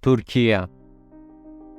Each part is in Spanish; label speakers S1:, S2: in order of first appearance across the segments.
S1: Turquía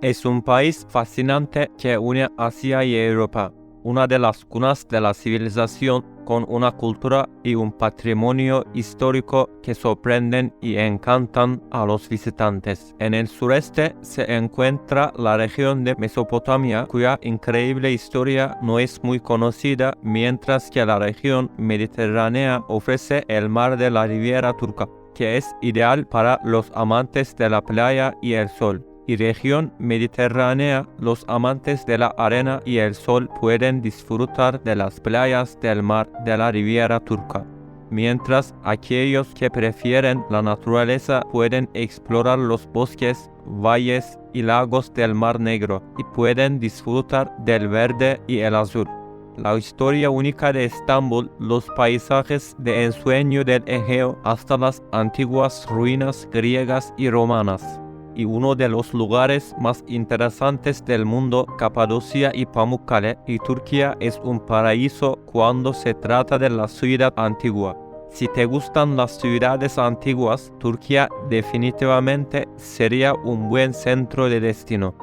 S1: es un país fascinante que une Asia y Europa, una de las cunas de la civilización con una cultura y un patrimonio histórico que sorprenden y encantan a los visitantes. En el sureste se encuentra la región de Mesopotamia, cuya increíble historia no es muy conocida, mientras que la región mediterránea ofrece el mar de la Riviera Turca, que es ideal para los amantes de la playa y el sol. Y región mediterránea, los amantes de la arena y el sol pueden disfrutar de las playas del mar de la Riviera Turca, mientras aquellos que prefieren la naturaleza pueden explorar los bosques, valles y lagos del Mar Negro y pueden disfrutar del verde y el azul. La historia única de Estambul, los paisajes de ensueño del Egeo hasta las antiguas ruinas griegas y romanas. Y uno de los lugares más interesantes del mundo, Capadocia y Pamukkale, y Turquía es un paraíso cuando se trata de la ciudad antigua. Si te gustan las ciudades antiguas, Turquía definitivamente sería un buen centro de destino.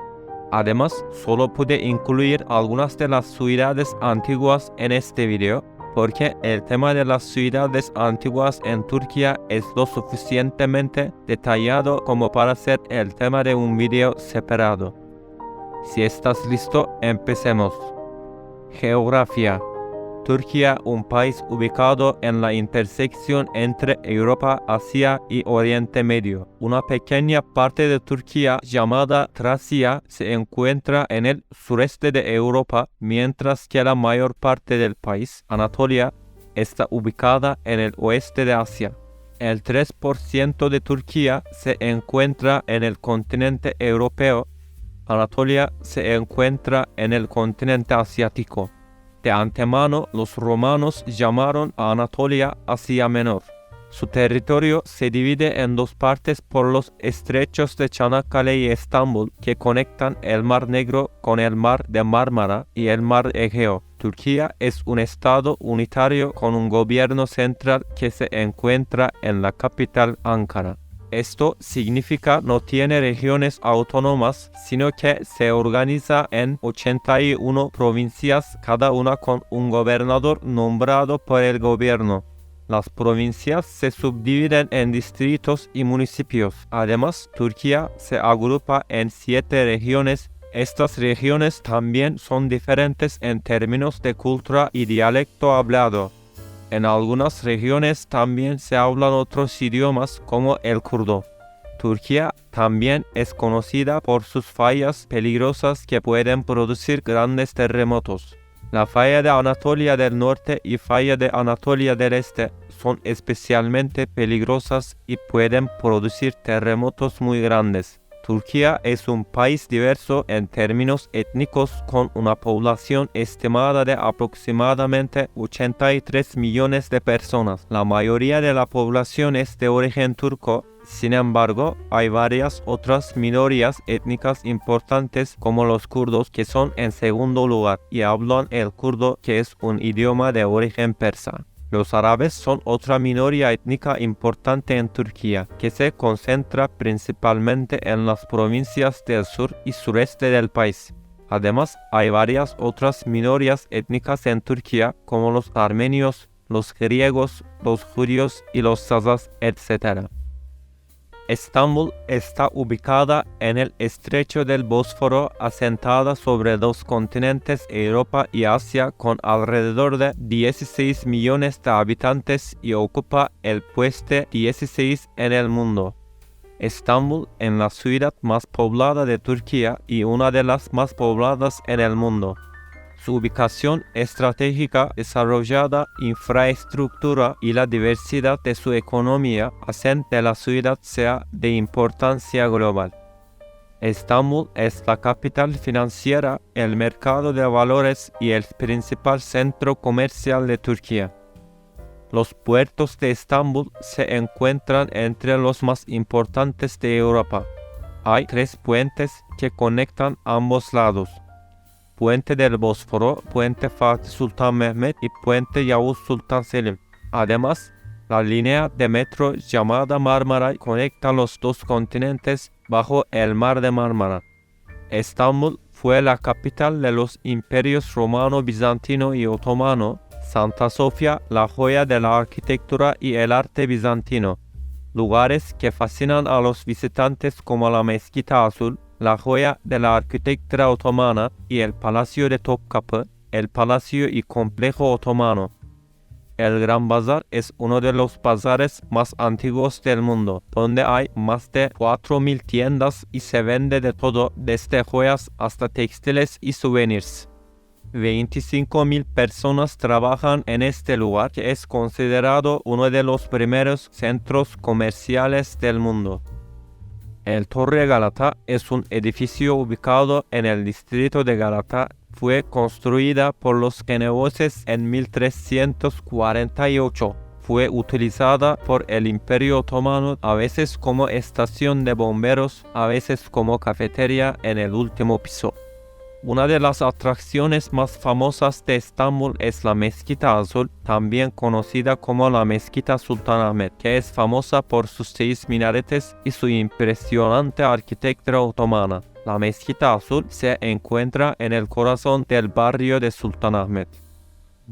S1: Además, solo pude incluir algunas de las ciudades antiguas en este video, porque el tema de las ciudades antiguas en Turquía es lo suficientemente detallado como para ser el tema de un video separado. Si estás listo, empecemos. Geografía. Turquía, un país ubicado en la intersección entre Europa, Asia y Oriente Medio. Una pequeña parte de Turquía, llamada Tracia, se encuentra en el sureste de Europa, mientras que la mayor parte del país, Anatolia, está ubicada en el oeste de Asia. El 3% de Turquía se encuentra en el continente europeo. Anatolia se encuentra en el continente asiático. De antemano, los romanos llamaron a Anatolia Asia Menor. Su territorio se divide en dos partes por los estrechos de Çanakkale y Estambul, que conectan el Mar Negro con el Mar de Mármara y el Mar Egeo. Turquía es un estado unitario con un gobierno central que se encuentra en la capital Ankara. Esto significa no tiene regiones autónomas, sino que se organiza en 81 provincias, cada una con un gobernador nombrado por el gobierno. Las provincias se subdividen en distritos y municipios. Además, Turquía se agrupa en 7 regiones. Estas regiones también son diferentes en términos de cultura y dialecto hablado. En algunas regiones también se hablan otros idiomas como el kurdo. Turquía también es conocida por sus fallas peligrosas que pueden producir grandes terremotos. La falla de Anatolia del Norte y falla de Anatolia del Este son especialmente peligrosas y pueden producir terremotos muy grandes. Turquía es un país diverso en términos étnicos con una población estimada de aproximadamente 83 millones de personas. La mayoría de la población es de origen turco. Sin embargo, hay varias otras minorías étnicas importantes como los kurdos, que son en segundo lugar y hablan el kurdo, que es un idioma de origen persa. Los árabes son otra minoría étnica importante en Turquía, que se concentra principalmente en las provincias del sur y sureste del país. Además, hay varias otras minorías étnicas en Turquía, como los armenios, los griegos, los judíos y los sazas, etc. Estambul está ubicada en el estrecho del Bósforo, asentada sobre dos continentes, Europa y Asia, con alrededor de 16 millones de habitantes y ocupa el puesto 16 en el mundo. Estambul es la ciudad más poblada de Turquía y una de las más pobladas en el mundo. Su ubicación estratégica, desarrollada infraestructura y la diversidad de su economía hacen que la ciudad sea de importancia global. Estambul es la capital financiera, el mercado de valores y el principal centro comercial de Turquía. Los puertos de Estambul se encuentran entre los más importantes de Europa. Hay 3 puentes que conectan ambos lados: Puente del Bósforo, Puente Fatih Sultan Mehmet y Puente Yavuz Sultan Selim. Además, La línea de metro llamada Marmara conecta los dos continentes bajo el mar de Mármara. Estambul fue la capital de los imperios romano, bizantino y otomano. Santa Sofía, la joya de la arquitectura y el arte bizantino. Lugares que fascinan a los visitantes como la Mezquita Azul, la joya de la arquitectura otomana y el Palacio de Topkapı, el Palacio y Complejo Otomano. El Gran Bazar es uno de los bazares más antiguos del mundo, donde hay más de 4.000 tiendas y se vende de todo, desde joyas hasta textiles y souvenirs. 25.000 personas trabajan en este lugar, que es considerado uno de los primeros centros comerciales del mundo. El Torre Galata es un edificio ubicado en el distrito de Galata. Fue construida por los geneveses en 1348. Fue utilizada por el Imperio Otomano, a veces como estación de bomberos, a veces como cafetería en el último piso. Una de las atracciones más famosas de Estambul es la Mezquita Azul, también conocida como la Mezquita Sultanahmet, que es famosa por sus 6 minaretes y su impresionante arquitectura otomana. La Mezquita Azul se encuentra en el corazón del barrio de Sultanahmet.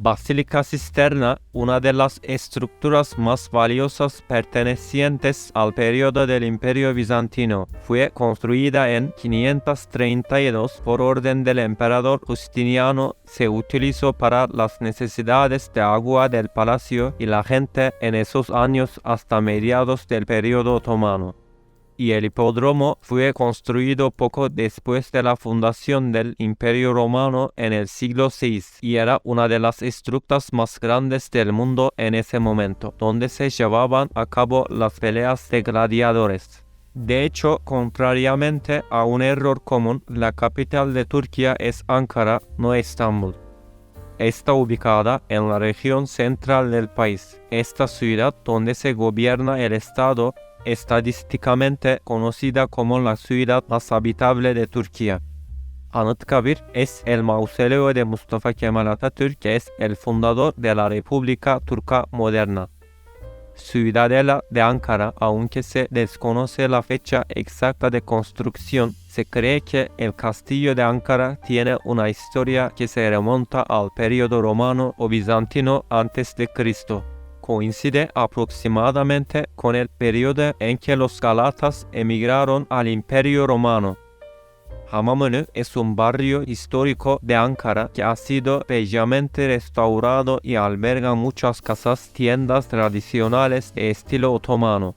S1: Basílica Cisterna, una de las estructuras más valiosas pertenecientes al periodo del Imperio Bizantino, fue construida en 532 por orden del emperador Justiniano. Se utilizó para las necesidades de agua del palacio y la gente en esos años hasta mediados del periodo otomano. Y el hipódromo fue construido poco después de la fundación del Imperio Romano en el siglo VI y era una de las estructuras más grandes del mundo en ese momento, donde se llevaban a cabo las peleas de gladiadores. De hecho, contrariamente a un error común, la capital de Turquía es Ankara, no Estambul. Está ubicada en la región central del país. Esta ciudad, donde se gobierna el Estado, estadísticamente conocida como la ciudad más habitable de Turquía. Anıtkabir es el mausoleo de Mustafa Kemal Atatürk, que es el fundador de la República Turca moderna. Ciudadela de Ankara, aunque se desconoce la fecha exacta de construcción, se cree que el castillo de Ankara tiene una historia que se remonta al periodo romano o bizantino antes de Cristo. Coincide aproximadamente con el periodo en que los galatas emigraron al Imperio Romano. Hamamönü es un barrio histórico de Ankara que ha sido bellamente restaurado y alberga muchas casas, tiendas tradicionales de estilo otomano.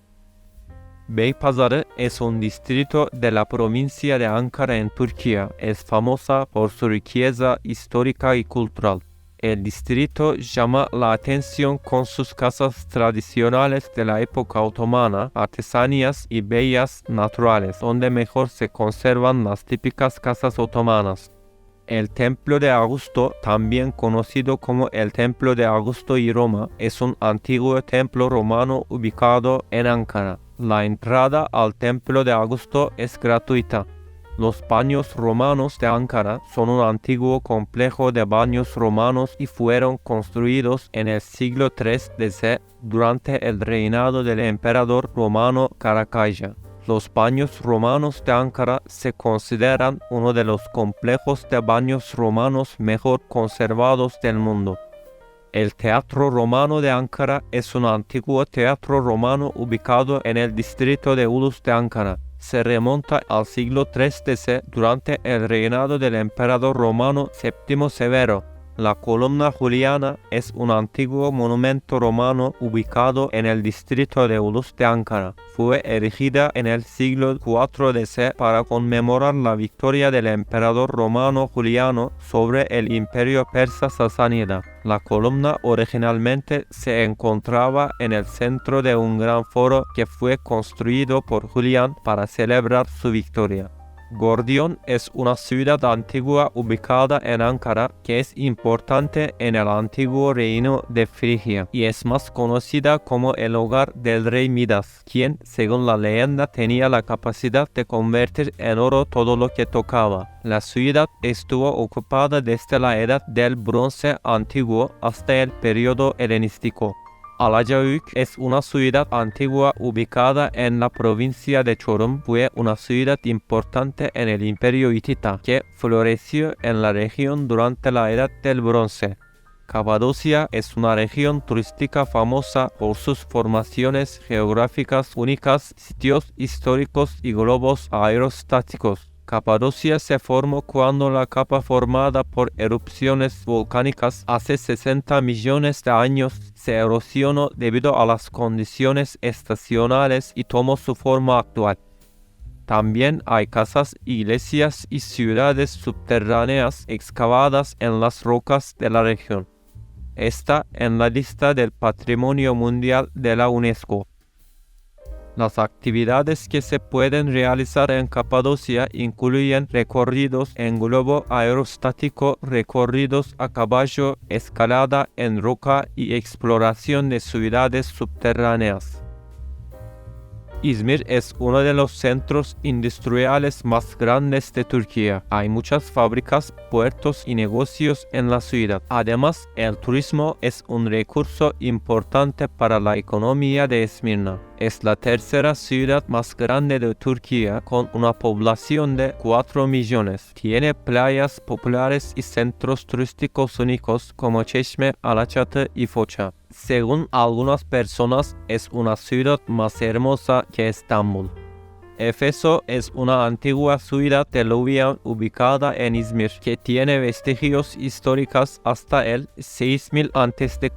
S1: Beypazarı es un distrito de la provincia de Ankara en Turquía. Es famosa por su riqueza histórica y cultural. El distrito llama la atención con sus casas tradicionales de la época otomana, artesanías y bellas naturales, donde mejor se conservan las típicas casas otomanas. El Templo de Augusto, también conocido como el Templo de Augusto y Roma, es un antiguo templo romano ubicado en Ankara. La entrada al Templo de Augusto es gratuita. Los baños romanos de Ankara son un antiguo complejo de baños romanos y fueron construidos en el siglo III DC durante el reinado del emperador romano Caracalla. Los baños romanos de Ankara se consideran uno de los complejos de baños romanos mejor conservados del mundo. El Teatro Romano de Ankara es un antiguo teatro romano ubicado en el distrito de Ulus de Ankara. Se remonta al siglo III DC durante el reinado del emperador romano Séptimo Severo. La columna Juliana es un antiguo monumento romano ubicado en el distrito de Ulus de Ankara. Fue erigida en el siglo IV DC para conmemorar la victoria del emperador romano Juliano sobre el imperio persa sasánida. La columna originalmente se encontraba en el centro de un gran foro que fue construido por Julián para celebrar su victoria. Gordion es una ciudad antigua ubicada en Ankara que es importante en el antiguo reino de Frigia y es más conocida como el hogar del rey Midas, quien, según la leyenda, tenía la capacidad de convertir en oro todo lo que tocaba. La ciudad estuvo ocupada desde la edad del bronce antiguo hasta el periodo helenístico. Alacayük es una ciudad antigua ubicada en la provincia de Çorum. Fue una ciudad importante en el Imperio Hitita que floreció en la región durante la Edad del Bronce. Capadocia es una región turística famosa por sus formaciones geográficas únicas, sitios históricos y globos aerostáticos. Capadocia se formó cuando la capa formada por erupciones volcánicas hace 60 millones de años se erosionó debido a las condiciones estacionales y tomó su forma actual. También hay casas, iglesias y ciudades subterráneas excavadas en las rocas de la región. Está en la lista del Patrimonio Mundial de la UNESCO. Las actividades que se pueden realizar en Capadocia incluyen recorridos en globo aerostático, recorridos a caballo, escalada en roca y exploración de ciudades subterráneas. İzmir es uno de los centros industriales más grandes de Turquía. Hay muchas fábricas, puertos y negocios en la ciudad. Además, el turismo es un recurso importante para la economía de Esmirna. Es la tercera ciudad más grande de Turquía con una población de 4 millones. Tiene playas populares y centros turísticos únicos como Çeşme, Alaçatı y Foça. Según algunas personas, es una ciudad más hermosa que Estambul. Éfeso es una antigua ciudad teluviana ubicada en İzmir que tiene vestigios históricos hasta el 6000 a.C.,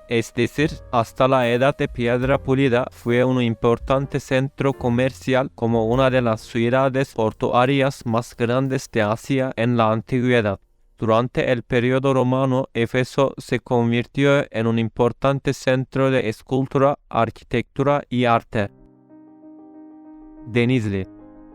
S1: es decir, hasta la Edad de Piedra Pulida. Fue un importante centro comercial como una de las ciudades portuarias más grandes de Asia en la antigüedad. Durante el periodo romano, Éfeso se convirtió en un importante centro de escultura, arquitectura y arte. Denizli.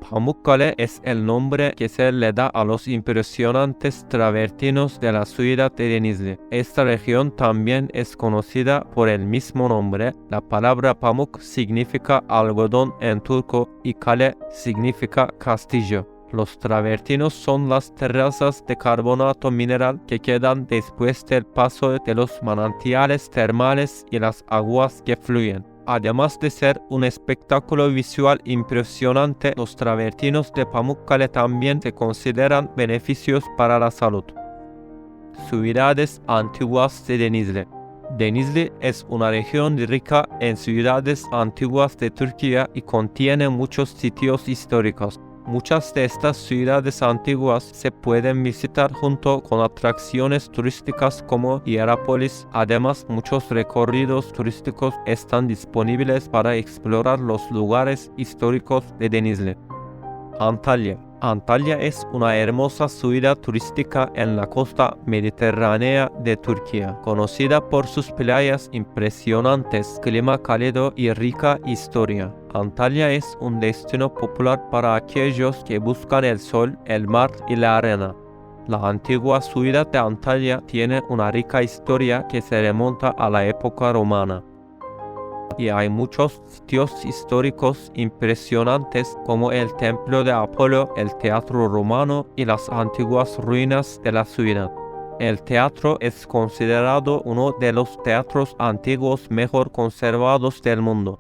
S1: Pamukkale es el nombre que se le da a los impresionantes travertinos de la ciudad de Denizli. Esta región también es conocida por el mismo nombre. La palabra pamuk significa algodón en turco y kale significa castillo. Los travertinos son las terrazas de carbonato mineral que quedan después del paso de los manantiales termales y las aguas que fluyen. Además de ser un espectáculo visual impresionante, los travertinos de Pamukkale también se consideran beneficios para la salud. Ciudades antiguas de Denizli. Denizli es una región rica en ciudades antiguas de Turquía y contiene muchos sitios históricos. Muchas de estas ciudades antiguas se pueden visitar junto con atracciones turísticas como Hierapolis. Además, muchos recorridos turísticos están disponibles para explorar los lugares históricos de Denizli. Antalya. Antalya es una hermosa ciudad turística en la costa mediterránea de Turquía, conocida por sus playas impresionantes, clima cálido y rica historia. Antalya es un destino popular para aquellos que buscan el sol, el mar y la arena. La antigua ciudad de Antalya tiene una rica historia que se remonta a la época romana. Y hay muchos sitios históricos impresionantes como el templo de Apolo, el teatro romano y las antiguas ruinas de la ciudad. El teatro es considerado uno de los teatros antiguos mejor conservados del mundo.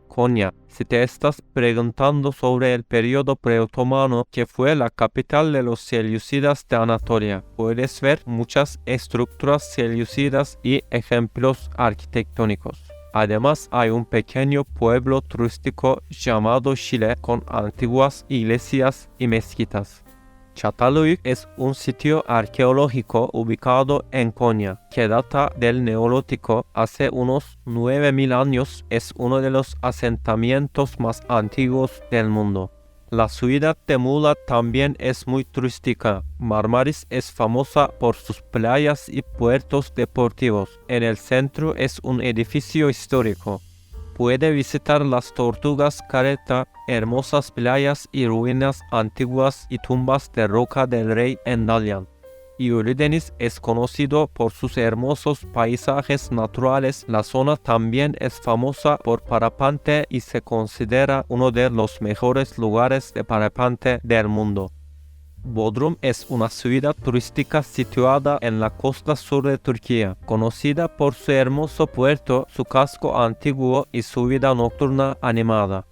S1: Konya. Si te estás preguntando sobre el periodo preotomano, que fue la capital de los selyúcidas de Anatolia, puedes ver muchas estructuras selyúcidas y ejemplos arquitectónicos. Además, hay un pequeño pueblo turístico llamado Şile con antiguas iglesias y mezquitas. Çatalhöyük es un sitio arqueológico ubicado en Konya, que data del Neolítico. Hace unos 9000 años. Es uno de los asentamientos más antiguos del mundo. La ciudad de Muğla también es muy turística. Marmaris es famosa por sus playas y puertos deportivos. En el centro es un edificio histórico. Puede visitar las Tortugas Careta, hermosas playas y ruinas antiguas y tumbas de roca del rey en Dalyan. Y Ölüdeniz es conocido por sus hermosos paisajes naturales. La zona también es famosa por parapente y se considera uno de los mejores lugares de parapente del mundo. Bodrum es una ciudad turística situada en la costa sur de Turquía, conocida por su hermoso puerto, su casco antiguo y su vida nocturna animada.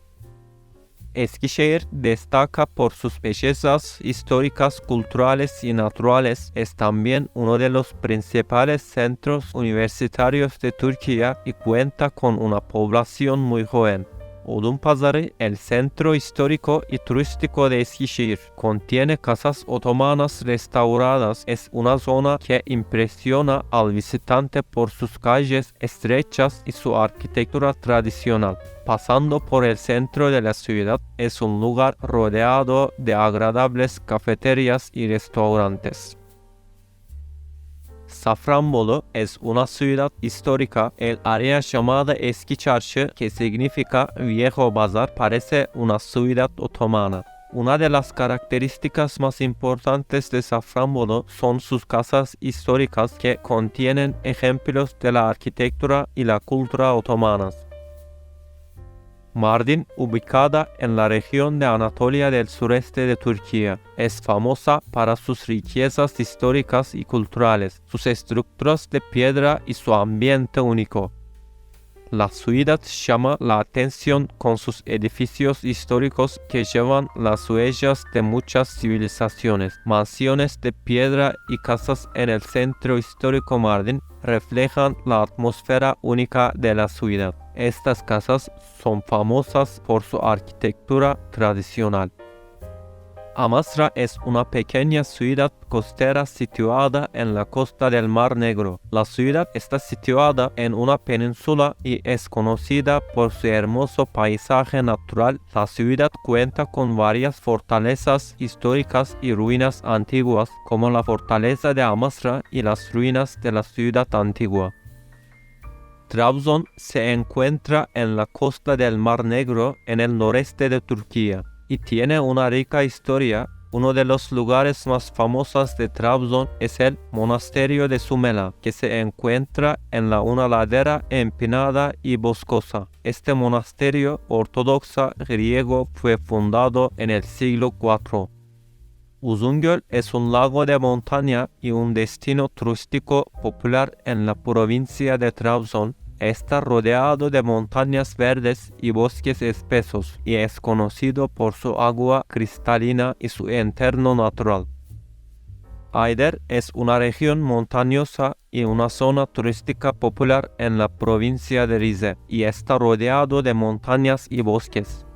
S1: Eskişehir destaca por sus bellezas históricas, culturales y naturales. Es también uno de los principales centros universitarios de Turquía y cuenta con una población muy joven. Odunpazarı, el centro histórico y turístico de Eskişehir, contiene casas otomanas restauradas. Es una zona que impresiona al visitante por sus calles estrechas y su arquitectura tradicional. Pasando por el centro de la ciudad, es un lugar rodeado de agradables cafeterías y restaurantes. Safranbolu es una ciudad histórica. El área llamada Eski Çarşı, que significa Viejo Bazar, parece una ciudad otomana. Una de las características más importantes de Safranbolu son sus casas históricas que contienen ejemplos de la arquitectura y la cultura otomanas. Mardin, ubicada en la región de Anatolia del sureste de Turquía, es famosa para sus riquezas históricas y culturales, sus estructuras de piedra y su ambiente único. La ciudad llama la atención con sus edificios históricos que llevan las huellas de muchas civilizaciones. Mansiones de piedra y casas en el centro histórico Mardin reflejan la atmósfera única de la ciudad. Estas casas son famosas por su arquitectura tradicional. Amasra es una pequeña ciudad costera situada en la costa del Mar Negro. La ciudad está situada en una península y es conocida por su hermoso paisaje natural. La ciudad cuenta con varias fortalezas históricas y ruinas antiguas, como la fortaleza de Amasra y las ruinas de la ciudad antigua. Trabzon se encuentra en la costa del Mar Negro en el noreste de Turquía y tiene una rica historia. Uno de los lugares más famosos de Trabzon es el monasterio de Sumela, que se encuentra en una ladera empinada y boscosa. Este monasterio ortodoxo griego fue fundado en el siglo IV. Uzungöl es un lago de montaña y un destino turístico popular en la provincia de Trabzon. Está rodeado de montañas verdes y bosques espesos y es conocido por su agua cristalina y su entorno natural. Ayder es una región montañosa y una zona turística popular en la provincia de Rize y está rodeado de montañas y bosques.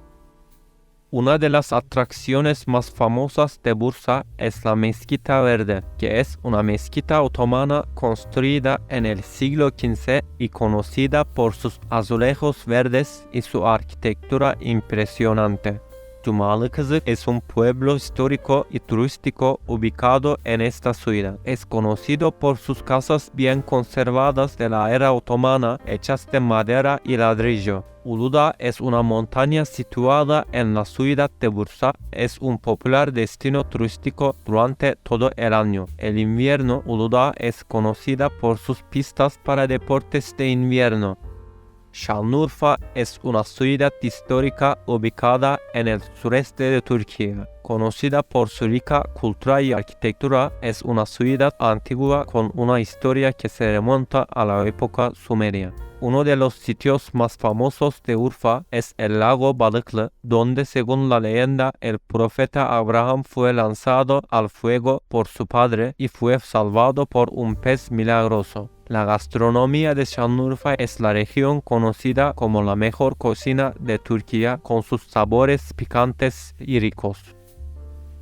S1: Una de las atracciones más famosas de Bursa es la Mezquita Verde, que es una mezquita otomana construida en el siglo XV y conocida por sus azulejos verdes y su arquitectura impresionante. Cumalıkızı es un pueblo histórico y turístico ubicado en esta ciudad. Es conocido por sus casas bien conservadas de la era otomana, hechas de madera y ladrillo. Uludağ es una montaña situada en la ciudad de Bursa. Es un popular destino turístico durante todo el año. El invierno, Uludağ es conocida por sus pistas para deportes de invierno. Şanlıurfa es una ciudad histórica ubicada en el sureste de Turquía. Conocida por su rica cultura y arquitectura, es una ciudad antigua con una historia que se remonta a la época sumeria. Uno de los sitios más famosos de Urfa es el lago Balıklı, donde según la leyenda el profeta Abraham fue lanzado al fuego por su padre y fue salvado por un pez milagroso. La gastronomía de Şanlıurfa es la región conocida como la mejor cocina de Turquía, con sus sabores picantes y ricos.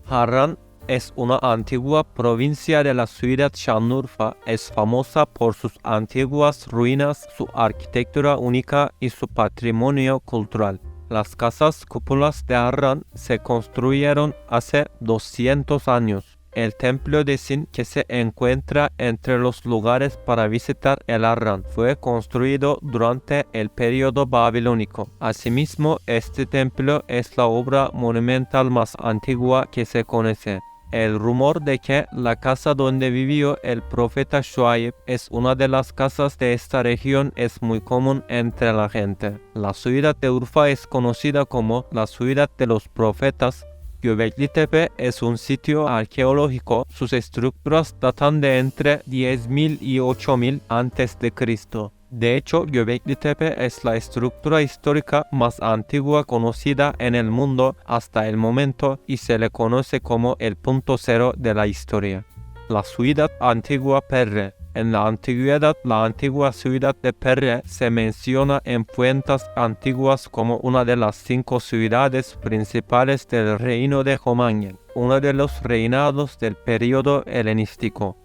S1: Harran es una antigua provincia de la ciudad Şanlıurfa. Es famosa por sus antiguas ruinas, su arquitectura única y su patrimonio cultural. Las casas cúpulas de Harran se construyeron hace 200 años. El templo de Sin, que se encuentra entre los lugares para visitar el Harran, fue construido durante el periodo babilónico. Asimismo, este templo es la obra monumental más antigua que se conoce. El rumor de que la casa donde vivió el profeta Şuayb es una de las casas de esta región es muy común entre la gente. La ciudad de Urfa es conocida como la ciudad de los profetas. Göbekli Tepe es un sitio arqueológico. Sus estructuras datan de entre 10.000 y 8.000 a.C. De hecho, Göbekli Tepe es la estructura histórica más antigua conocida en el mundo hasta el momento y se le conoce como el punto cero de la historia. La ciudad antigua Perre. En la antigüedad, la antigua ciudad de Perre se menciona en fuentes antiguas como una de las 5 ciudades principales del reino de Jomañel, uno de los reinados del periodo helenístico.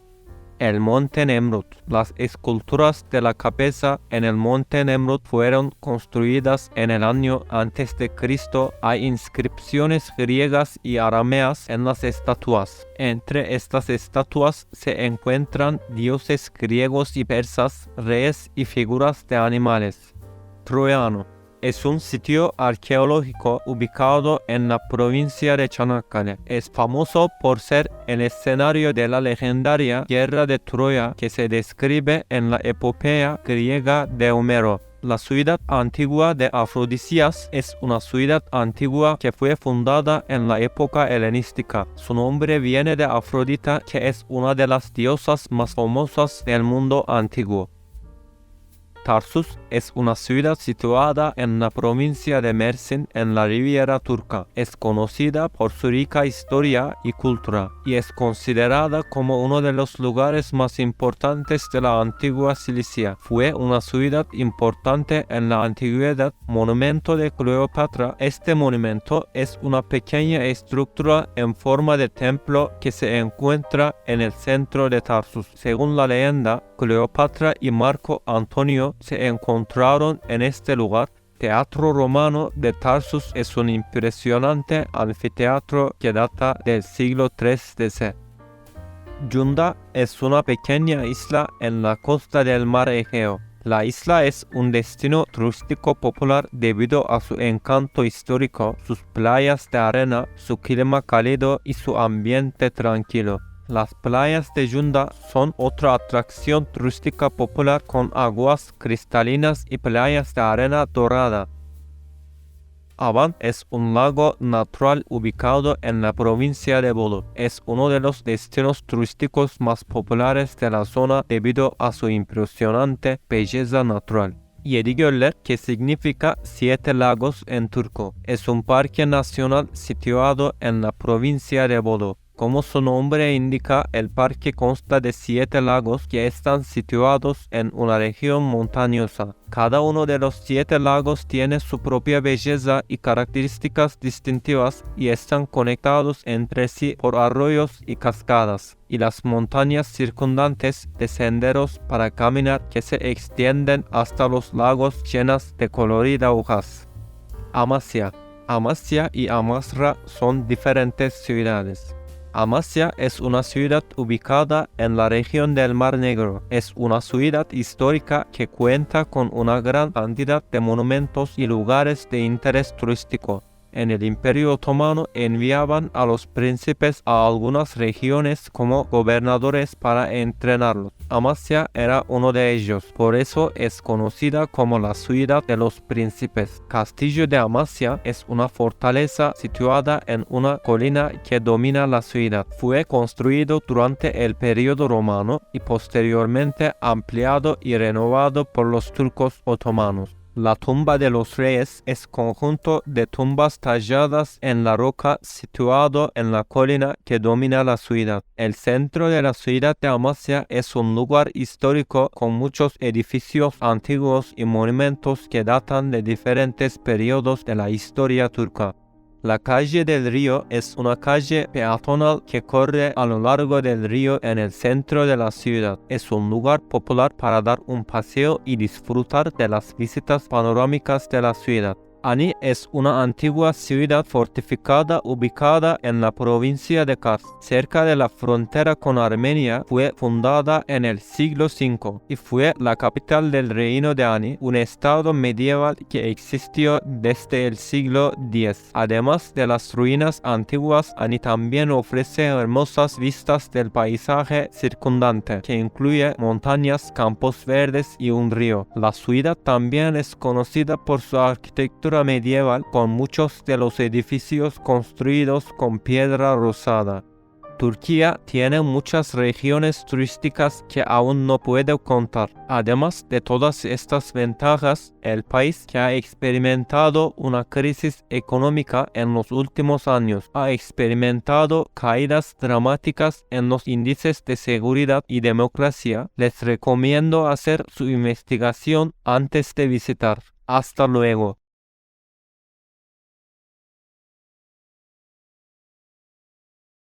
S1: El Monte Nemrut. Las esculturas de la cabeza en el Monte Nemrut fueron construidas en el año a.C. Hay inscripciones griegas y arameas en las estatuas. Entre estas estatuas se encuentran dioses griegos y persas, reyes y figuras de animales. Troyano. Es un sitio arqueológico ubicado en la provincia de Çanakkale. Es famoso por ser el escenario de la legendaria Guerra de Troya que se describe en la epopeya griega de Homero. La ciudad antigua de Afrodisias es una ciudad antigua que fue fundada en la época helenística. Su nombre viene de Afrodita, que es una de las diosas más famosas del mundo antiguo. Tarsus es una ciudad situada en la provincia de Mersin en la Riviera Turca. Es conocida por su rica historia y cultura y es considerada como uno de los lugares más importantes de la antigua Cilicia. Fue una ciudad importante en la antigüedad. Monumento de Cleopatra. Este monumento es una pequeña estructura en forma de templo que se encuentra en el centro de Tarsus. Según la leyenda, Cleopatra y Marco Antonio se encontraron en este lugar. Teatro Romano de Tarsus es un impresionante anfiteatro que data del siglo III d.C. Yunda es una pequeña isla en la costa del mar Egeo. La isla es un destino turístico popular debido a su encanto histórico, sus playas de arena, su clima cálido y su ambiente tranquilo. Las playas de Yunda son otra atracción turística popular con aguas cristalinas y playas de arena dorada. Aban es un lago natural ubicado en la provincia de Bolu. Es uno de los destinos turísticos más populares de la zona debido a su impresionante belleza natural. Yedigöller, que significa 7 lagos en turco, es un parque nacional situado en la provincia de Bolu. Como su nombre indica, el parque consta de 7 lagos que están situados en una región montañosa. Cada uno de los 7 lagos tiene su propia belleza y características distintivas y están conectados entre sí por arroyos y cascadas, y las montañas circundantes de senderos para caminar que se extienden hasta los lagos llenas de coloridas hojas. Amasya. Amasya y Amasra son diferentes ciudades. Amasya es una ciudad ubicada en la región del Mar Negro. Es una ciudad histórica que cuenta con una gran cantidad de monumentos y lugares de interés turístico. En el Imperio Otomano enviaban a los príncipes a algunas regiones como gobernadores para entrenarlos. Amasya era uno de ellos, por eso es conocida como la ciudad de los príncipes. Castillo de Amasya es una fortaleza situada en una colina que domina la ciudad. Fue construido durante el periodo romano y posteriormente ampliado y renovado por los turcos otomanos. La tumba de los reyes es conjunto de tumbas talladas en la roca situado en la colina que domina la ciudad. El centro de la ciudad de Amasya es un lugar histórico con muchos edificios antiguos y monumentos que datan de diferentes periodos de la historia turca. La calle del río es una calle peatonal que corre a lo largo del río en el centro de la ciudad. Es un lugar popular para dar un paseo y disfrutar de las vistas panorámicas de la ciudad. Ani es una antigua ciudad fortificada ubicada en la provincia de Kars, cerca de la frontera con Armenia. Fue fundada en el siglo V y fue la capital del reino de Ani, un estado medieval que existió desde el siglo X. Además de las ruinas antiguas, Ani también ofrece hermosas vistas del paisaje circundante, que incluye montañas, campos verdes y un río. La ciudad también es conocida por su arquitectura arquitectura medieval con muchos de los edificios construidos con piedra rosada. Turquía tiene muchas regiones turísticas que aún no puedo contar. Además de todas estas ventajas, el país que ha experimentado una crisis económica en los últimos años ha experimentado caídas dramáticas en los índices de seguridad y democracia. Les recomiendo hacer su investigación antes de visitar. Hasta luego.